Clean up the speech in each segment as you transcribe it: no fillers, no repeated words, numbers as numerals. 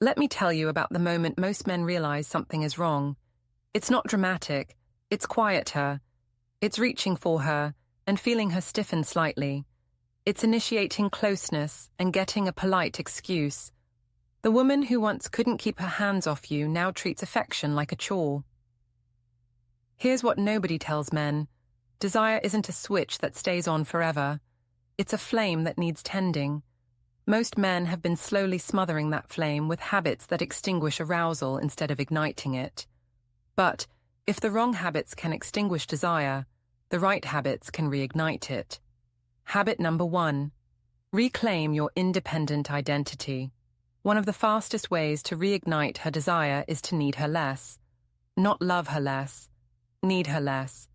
Let me tell you about the moment most men realize something is wrong. It's not dramatic, it's quieter. It's reaching for her and feeling her stiffen slightly. It's initiating closeness and getting a polite excuse. The woman who once couldn't keep her hands off you now treats affection like a chore. Here's what nobody tells men. Desire isn't a switch that stays on forever. It's a flame that needs tending. Most men have been slowly smothering that flame with habits that extinguish arousal instead of igniting it. But if the wrong habits can extinguish desire, the right habits can reignite it. Habit number 1. Reclaim your independent identity. One of the fastest ways to reignite her desire is to need her less. Not love her less. Need her less.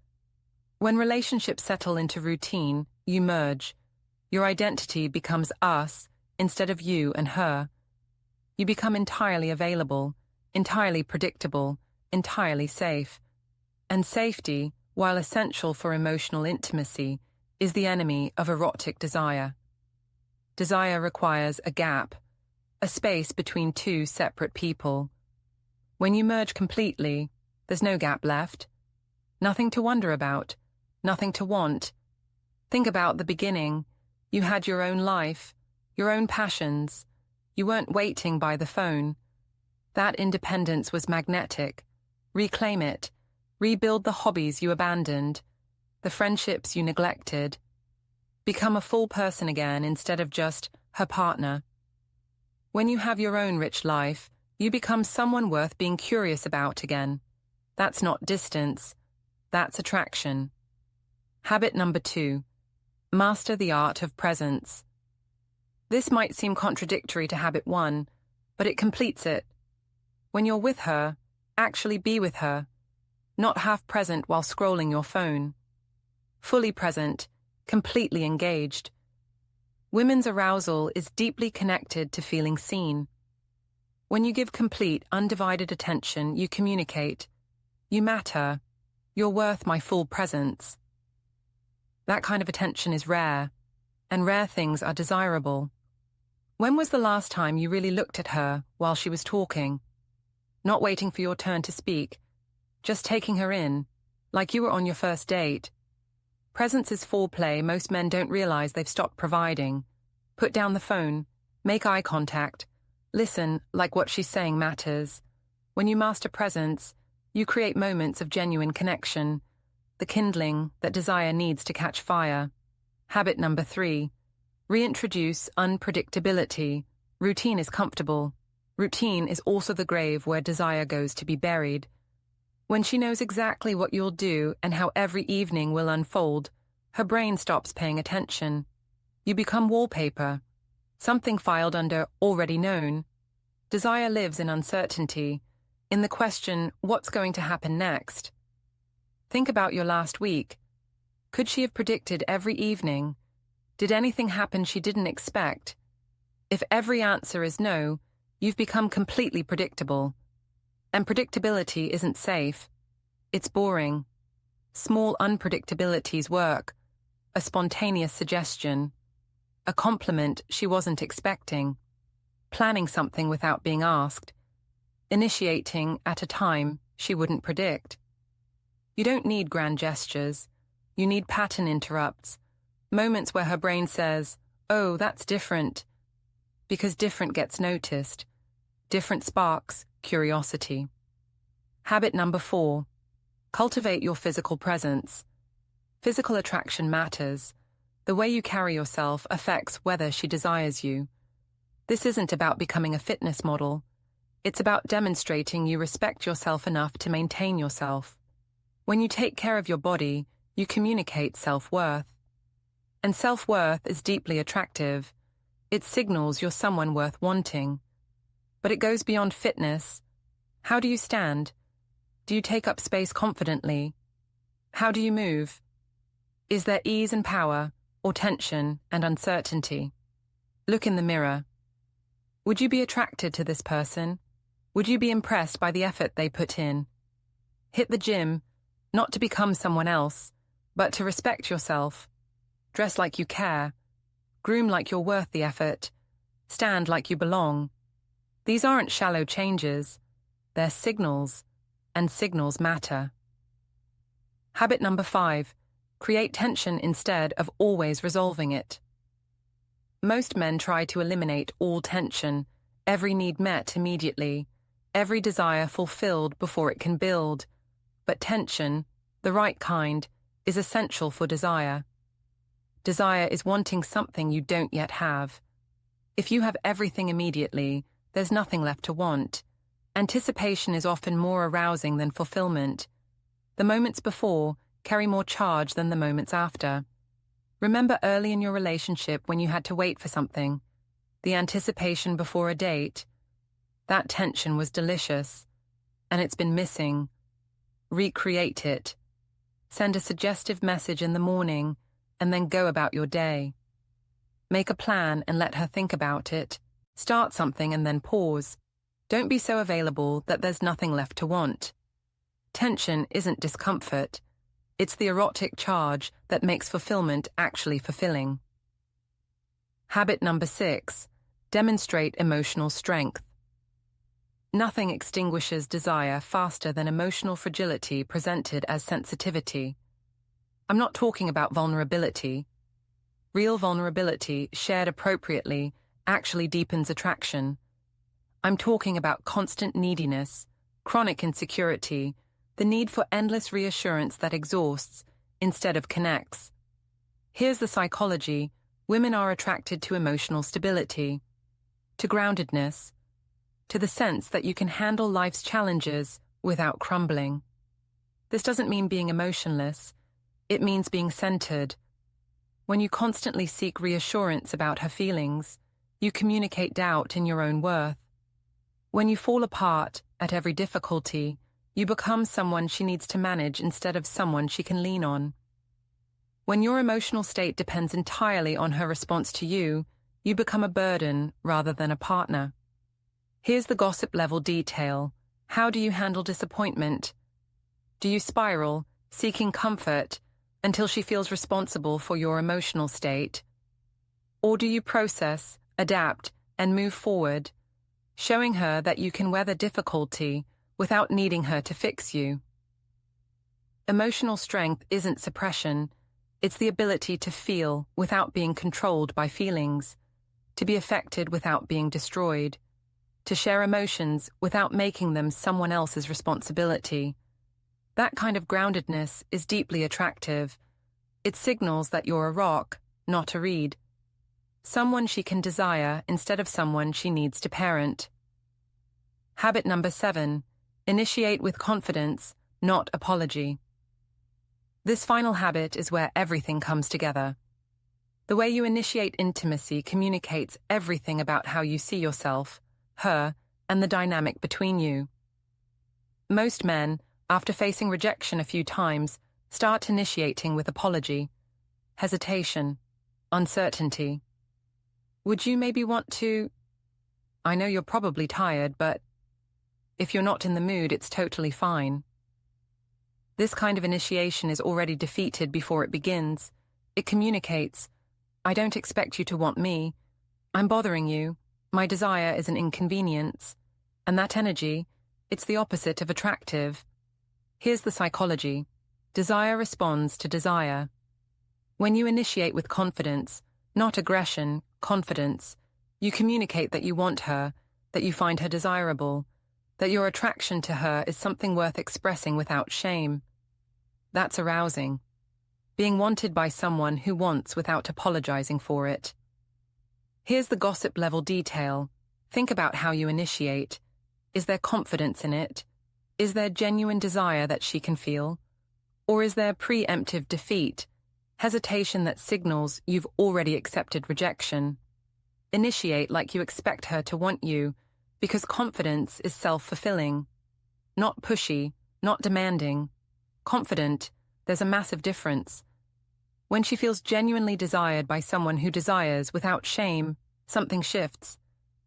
When relationships settle into routine, you merge. Your identity becomes us instead of you and her. You become entirely available, entirely predictable, entirely safe. And safety, while essential for emotional intimacy, is the enemy of erotic desire. Desire requires a gap, a space between two separate people. When you merge completely, there's no gap left. Nothing to wonder about, nothing to want. Think about the beginning. You had your own life, your own passions. You weren't waiting by the phone. That independence was magnetic. Reclaim it. Rebuild the hobbies you abandoned, the friendships you neglected. Become a full person again instead of just her partner. When you have your own rich life, you become someone worth being curious about again. That's not distance, that's attraction. Habit number 2. Master the art of presence. This might seem contradictory to habit 1, but it completes it. When you're with her, actually be with her. Not half present while scrolling your phone. Fully present, completely engaged. Women's arousal is deeply connected to feeling seen. When you give complete, undivided attention, you communicate. You matter. You're worth my full presence. That kind of attention is rare, and rare things are desirable. When was the last time you really looked at her while she was talking? Not waiting for your turn to speak, just taking her in, like you were on your first date. Presence is foreplay most men don't realize they've stopped providing. Put down the phone, make eye contact, listen like what she's saying matters. When you master presence, you create moments of genuine connection, the kindling that desire needs to catch fire. Habit number 3. Reintroduce unpredictability. Routine is comfortable. Routine is also the grave where desire goes to be buried. When she knows exactly what you'll do and how every evening will unfold, her brain stops paying attention. You become wallpaper, something filed under already known. Desire lives in uncertainty, in the question, what's going to happen next? Think about your last week. Could she have predicted every evening? Did anything happen she didn't expect? If every answer is no, you've become completely predictable. And predictability isn't safe. It's boring. Small unpredictabilities work. A spontaneous suggestion. A compliment she wasn't expecting. Planning something without being asked. Initiating at a time she wouldn't predict. You don't need grand gestures. You need pattern interrupts. Moments where her brain says, oh, that's different. Because different gets noticed. Different sparks curiosity. Habit number 4. Cultivate your physical presence. Physical attraction matters. The way you carry yourself affects whether she desires you. This isn't about becoming a fitness model. It's about demonstrating you respect yourself enough to maintain yourself. When you take care of your body, you communicate self-worth. And self-worth is deeply attractive. It signals you're someone worth wanting. But it goes beyond fitness. How do you stand? Do you take up space confidently? How do you move? Is there ease and power, or tension and uncertainty? Look in the mirror. Would you be attracted to this person? Would you be impressed by the effort they put in? Hit the gym, not to become someone else, but to respect yourself. Dress like you care. Groom like you're worth the effort. Stand like you belong. These aren't shallow changes, they're signals, and signals matter. Habit number 5, create tension instead of always resolving it. Most men try to eliminate all tension, every need met immediately, every desire fulfilled before it can build. But tension, the right kind, is essential for desire. Desire is wanting something you don't yet have. If you have everything immediately, there's nothing left to want. Anticipation is often more arousing than fulfillment. The moments before carry more charge than the moments after. Remember early in your relationship when you had to wait for something, the anticipation before a date. That tension was delicious, and it's been missing. Recreate it. Send a suggestive message in the morning, and then go about your day. Make a plan and let her think about it. Start something and then pause. Don't be so available that there's nothing left to want. Tension isn't discomfort. It's the erotic charge that makes fulfillment actually fulfilling. Habit number 6, demonstrate emotional strength. Nothing extinguishes desire faster than emotional fragility presented as sensitivity. I'm not talking about vulnerability. Real vulnerability, shared appropriately, actually deepens attraction. I'm talking about constant neediness, chronic insecurity, the need for endless reassurance that exhausts instead of connects. Here's the psychology. Women are attracted to emotional stability, to groundedness, to the sense that you can handle life's challenges without crumbling. This doesn't mean being emotionless. It means being centered. When you constantly seek reassurance about her feelings, you communicate doubt in your own worth. When you fall apart at every difficulty, you become someone she needs to manage instead of someone she can lean on. When your emotional state depends entirely on her response to you, you become a burden rather than a partner. Here's the gossip-level detail. How do you handle disappointment? Do you spiral, seeking comfort, until she feels responsible for your emotional state? Or do you process, adapt, and move forward, showing her that you can weather difficulty without needing her to fix you? Emotional strength isn't suppression. It's the ability to feel without being controlled by feelings, to be affected without being destroyed, to share emotions without making them someone else's responsibility. That kind of groundedness is deeply attractive. It signals that you're a rock, not a reed. Someone she can desire instead of someone she needs to parent. Habit number 7, initiate with confidence, not apology. This final habit is where everything comes together. The way you initiate intimacy communicates everything about how you see yourself, her, and the dynamic between you. Most men, after facing rejection a few times, start initiating with apology, hesitation, uncertainty. Would you maybe want to... I know you're probably tired, but if you're not in the mood, it's totally fine. This kind of initiation is already defeated before it begins. It communicates, I don't expect you to want me. I'm bothering you. My desire is an inconvenience. And that energy, it's the opposite of attractive. Here's the psychology. Desire responds to desire. When you initiate with confidence, not aggression, confidence, you communicate that you want her, that you find her desirable, that your attraction to her is something worth expressing without shame. That's arousing. Being wanted by someone who wants without apologizing for it. Here's the gossip-level detail. Think about how you initiate. Is there confidence in it? Is there genuine desire that she can feel? Or is there preemptive defeat, hesitation that signals you've already accepted rejection? Initiate like you expect her to want you, because confidence is self-fulfilling. Not pushy, not demanding. Confident, there's a massive difference. When she feels genuinely desired by someone who desires without shame, something shifts.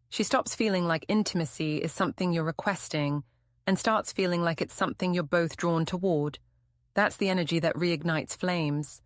She stops feeling like intimacy is something you're requesting and starts feeling like it's something you're both drawn toward. That's the energy that reignites flames.